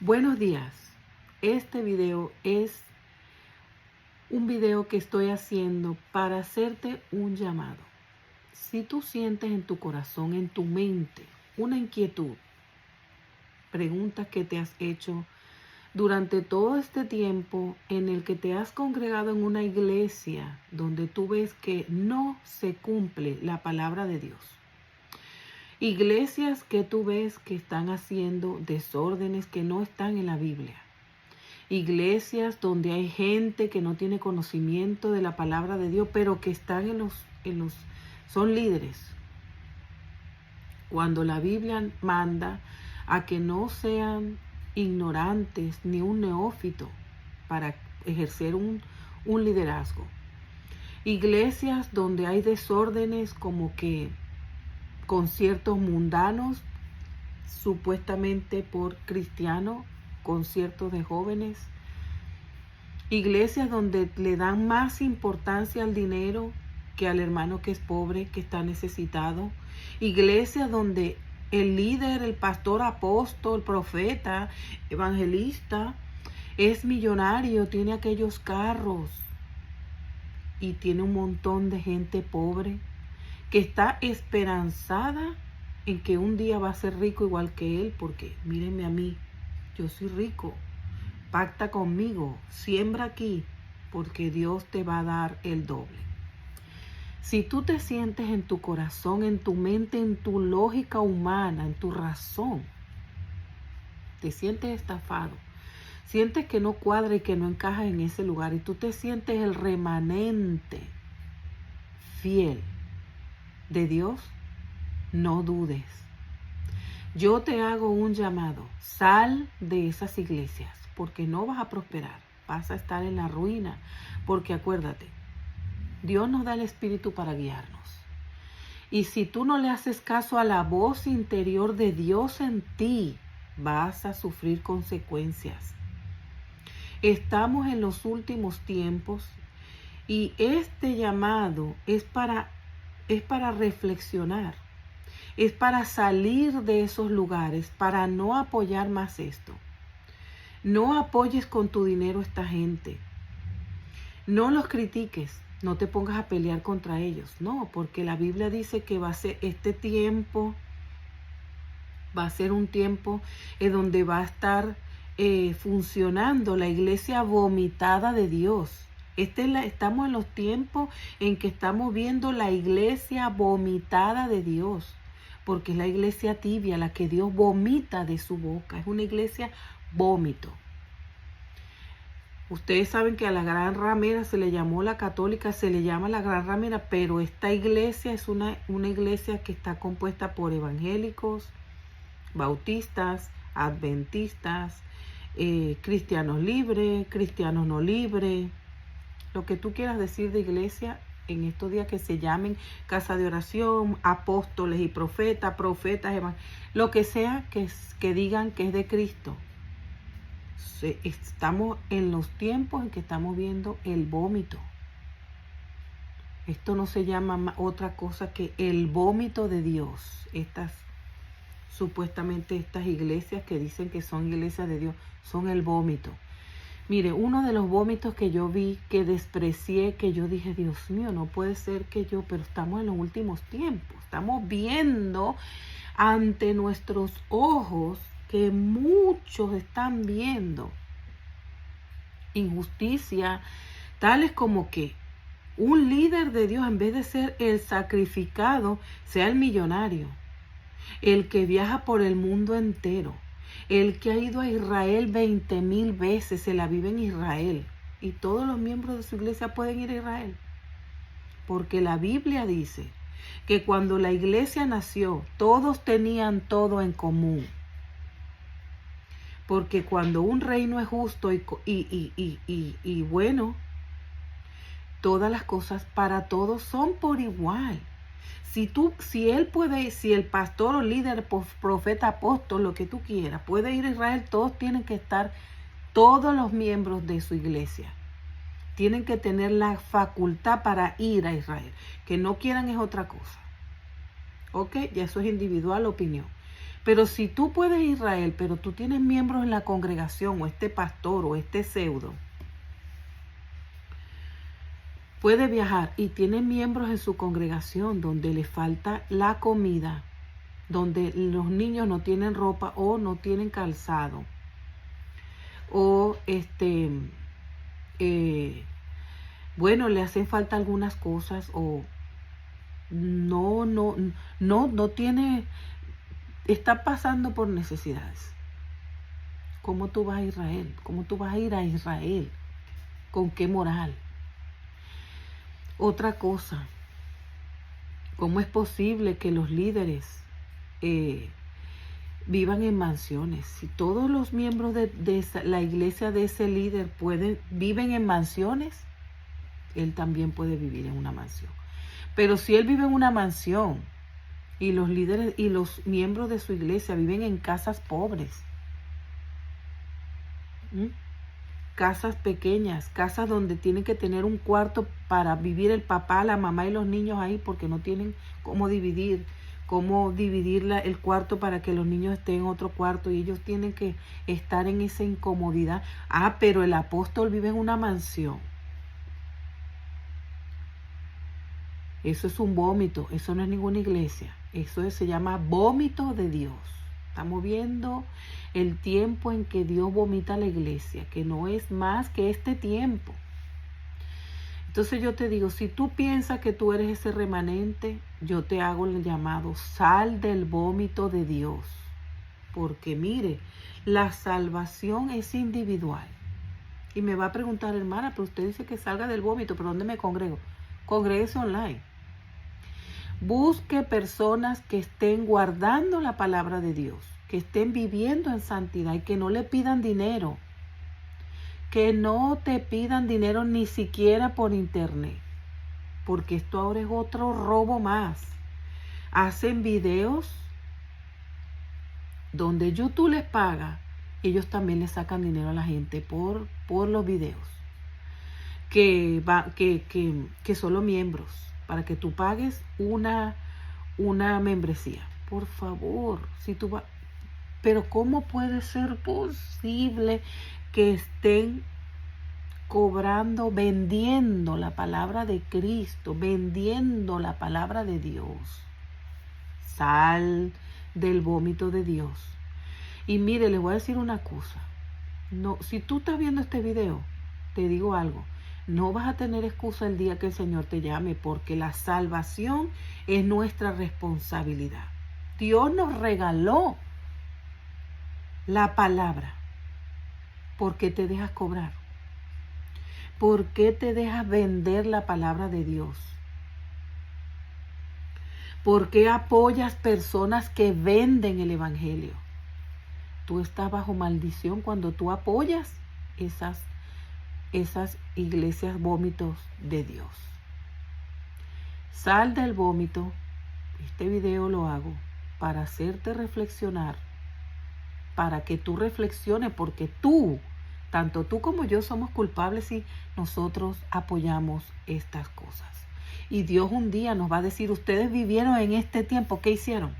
Buenos días. Este video es un video que estoy haciendo para hacerte un llamado. Si tú sientes en tu corazón, en tu mente, una inquietud, preguntas que te has hecho durante todo este tiempo en el que te has congregado en una iglesia donde tú ves que no se cumple la palabra de Dios. Iglesias que tú ves que están haciendo desórdenes que no están en la Biblia. Iglesias donde hay gente que no tiene conocimiento de la palabra de Dios, pero que están son líderes. Cuando la Biblia manda a que no sean ignorantes ni un neófito para ejercer un liderazgo. Iglesias donde hay desórdenes como que conciertos mundanos, supuestamente por cristianos, conciertos de jóvenes. Iglesias donde le dan más importancia al dinero que al hermano que es pobre, que está necesitado. Iglesias donde el líder, el pastor, apóstol, profeta, evangelista, es millonario, tiene aquellos carros y tiene un montón de gente pobre que está esperanzada en que un día va a ser rico igual que él, porque mírenme a mí, yo soy rico. Pacta conmigo, siembra aquí, porque Dios te va a dar el doble. Si tú te sientes en tu corazón, en tu mente, en tu lógica humana, en tu razón, te sientes estafado, sientes que no cuadra y que no encaja en ese lugar, y tú te sientes el remanente fiel de Dios, no dudes. Yo te hago un llamado, sal de esas iglesias, porque no vas a prosperar, vas a estar en la ruina, porque acuérdate, Dios nos da el Espíritu para guiarnos. Y si tú no le haces caso a la voz interior de Dios en ti, vas a sufrir consecuencias. Estamos en los últimos tiempos y este llamado es para reflexionar. Es para salir de esos lugares, para no apoyar más esto. No apoyes con tu dinero a esta gente. No los critiques, no te pongas a pelear contra ellos. No, porque la Biblia dice que va a ser este tiempo, va a ser un tiempo en donde va a estar funcionando la iglesia vomitada de Dios. Estamos en los tiempos en que estamos viendo la iglesia vomitada de Dios. Porque es la iglesia tibia, la que Dios vomita de su boca. Es una iglesia vómito. Ustedes saben que a la gran ramera se le llamó la católica, se le llama la gran ramera, pero esta iglesia es una iglesia que está compuesta por evangélicos, bautistas, adventistas, cristianos libres, cristianos no libres, lo que tú quieras decir de iglesia. En estos días que se llamen casa de oración, apóstoles y profetas, lo que sea que digan que es de Cristo. Estamos en los tiempos en que estamos viendo el vómito. Esto no se llama otra cosa que el vómito de Dios. Supuestamente estas iglesias que dicen que son iglesias de Dios, son el vómito. Mire, uno de los vómitos que yo vi, que desprecié, que yo dije, Dios mío, no puede ser que yo, pero estamos en los últimos tiempos. Estamos viendo ante nuestros ojos que muchos están viendo injusticia, tales como que un líder de Dios, en vez de ser el sacrificado, sea el millonario, el que viaja por el mundo entero. El que ha ido a Israel 20,000 veces, se la vive en Israel. Y todos los miembros de su iglesia pueden ir a Israel. Porque la Biblia dice que cuando la iglesia nació, todos tenían todo en común. Porque cuando un reino es justo y bueno, todas las cosas para todos son por igual. Si el pastor o líder, profeta, apóstol, lo que tú quieras, puede ir a Israel, todos tienen que estar, todos los miembros de su iglesia tienen que tener la facultad para ir a Israel. Que no quieran es otra cosa. ¿Ok? Ya eso es individual opinión. Pero si tú puedes Israel, pero tú tienes miembros en la congregación, o este pastor, o este pseudo, puede viajar y tiene miembros en su congregación donde le falta la comida, donde los niños no tienen ropa o no tienen calzado, o bueno, le hacen falta algunas cosas, o no tiene, está pasando por necesidades. ¿Cómo tú vas a Israel? ¿Cómo tú vas a ir a Israel? ¿Con qué moral? Otra cosa, ¿cómo es posible que los líderes vivan en mansiones? Si todos los miembros de la iglesia de ese líder viven en mansiones, él también puede vivir en una mansión. Pero si él vive en una mansión y los líderes y los miembros de su iglesia viven en casas pobres, casas pequeñas, casas donde tienen que tener un cuarto para vivir el papá, la mamá y los niños ahí, porque no tienen cómo dividir el cuarto para que los niños estén en otro cuarto y ellos tienen que estar en esa incomodidad. Pero el apóstol vive en una mansión. Eso es un vómito, eso no es ninguna iglesia. Eso se llama vómito de Dios. Estamos viendo el tiempo en que Dios vomita a la iglesia, que no es más que este tiempo. Entonces yo te digo, si tú piensas que tú eres ese remanente, yo te hago el llamado, sal del vómito de Dios. Porque mire, la salvación es individual. Y me va a preguntar, hermana, pero usted dice que salga del vómito, ¿pero dónde me congrego? Congréguese online. Busque personas que estén guardando la palabra de Dios, que estén viviendo en santidad y que no le pidan dinero. Que no te pidan dinero ni siquiera por internet, porque esto ahora es otro robo más. Hacen videos donde YouTube les paga, ellos también le sacan dinero a la gente por los videos que son los miembros, para que tú pagues una membresía. Por favor, si tú vas. Pero ¿cómo puede ser posible que estén cobrando, vendiendo la palabra de Cristo, vendiendo la palabra de Dios? Sal del vómito de Dios. Y mire, les voy a decir una cosa. No, si tú estás viendo este video, te digo algo. No vas a tener excusa el día que el Señor te llame, porque la salvación es nuestra responsabilidad. Dios nos regaló la palabra. ¿Por qué te dejas cobrar? ¿Por qué te dejas vender la palabra de Dios? ¿Por qué apoyas personas que venden el evangelio? Tú estás bajo maldición cuando tú apoyas esas iglesias vómitos de Dios. Sal del vómito. Este video lo hago para hacerte reflexionar, para que tú reflexiones, porque tanto tú como yo somos culpables si nosotros apoyamos estas cosas. Y Dios un día nos va a decir, ustedes vivieron en este tiempo, ¿qué hicieron?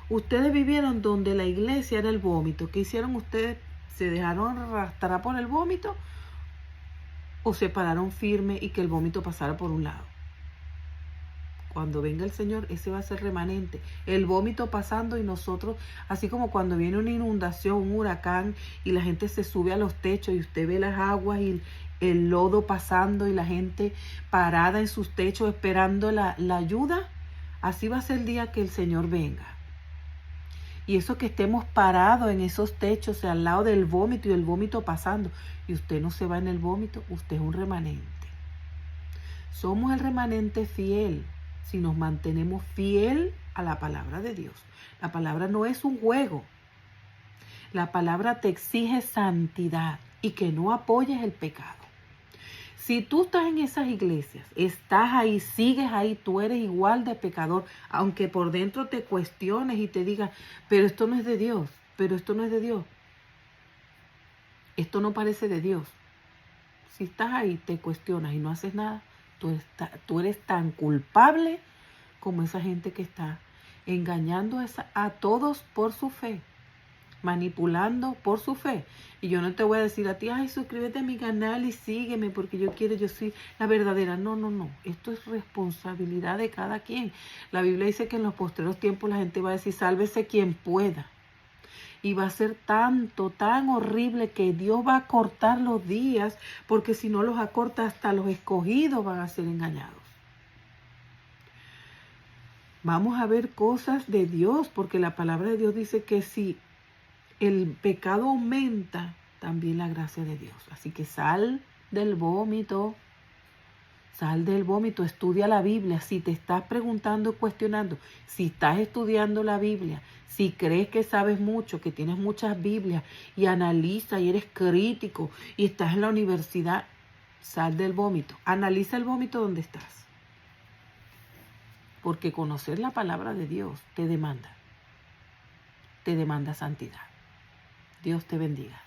Ustedes vivieron donde la iglesia era el vómito. ¿Qué hicieron ustedes? ¿Se dejaron arrastrar por el vómito? ¿O se pararon firme y que el vómito pasara por un lado? Cuando venga el Señor, ese va a ser remanente. El vómito pasando y nosotros, así como cuando viene una inundación, un huracán, y la gente se sube a los techos y usted ve las aguas y el lodo pasando y la gente parada en sus techos esperando la ayuda. Así va a ser el día que el Señor venga. Y eso que estemos parados en esos techos, al lado del vómito y el vómito pasando, y usted no se va en el vómito, usted es un remanente. Somos el remanente fiel si nos mantenemos fiel a la palabra de Dios. La palabra no es un juego. La palabra te exige santidad y que no apoyes el pecado. Si tú estás en esas iglesias, estás ahí, sigues ahí, tú eres igual de pecador, aunque por dentro te cuestiones y te digas, pero esto no es de Dios, pero esto no es de Dios. Esto no parece de Dios. Si estás ahí, te cuestionas y no haces nada, tú eres tan culpable como esa gente que está engañando a todos por su fe, manipulando por su fe. Y yo no te voy a decir a ti, ay, suscríbete a mi canal y sígueme porque yo soy la verdadera. No, no, no. Esto es responsabilidad de cada quien. La Biblia dice que en los postreros tiempos la gente va a decir, sálvese quien pueda. Y va a ser tan horrible que Dios va a cortar los días, porque si no los acorta, hasta los escogidos van a ser engañados. Vamos a ver cosas de Dios, porque la palabra de Dios dice que si el pecado aumenta, también la gracia de Dios. Así que sal del vómito, estudia la Biblia. Si te estás preguntando, cuestionando, si estás estudiando la Biblia, si crees que sabes mucho, que tienes muchas Biblias y analiza y eres crítico y estás en la universidad, sal del vómito. Analiza el vómito donde estás. Porque conocer la palabra de Dios te demanda santidad. Dios te bendiga.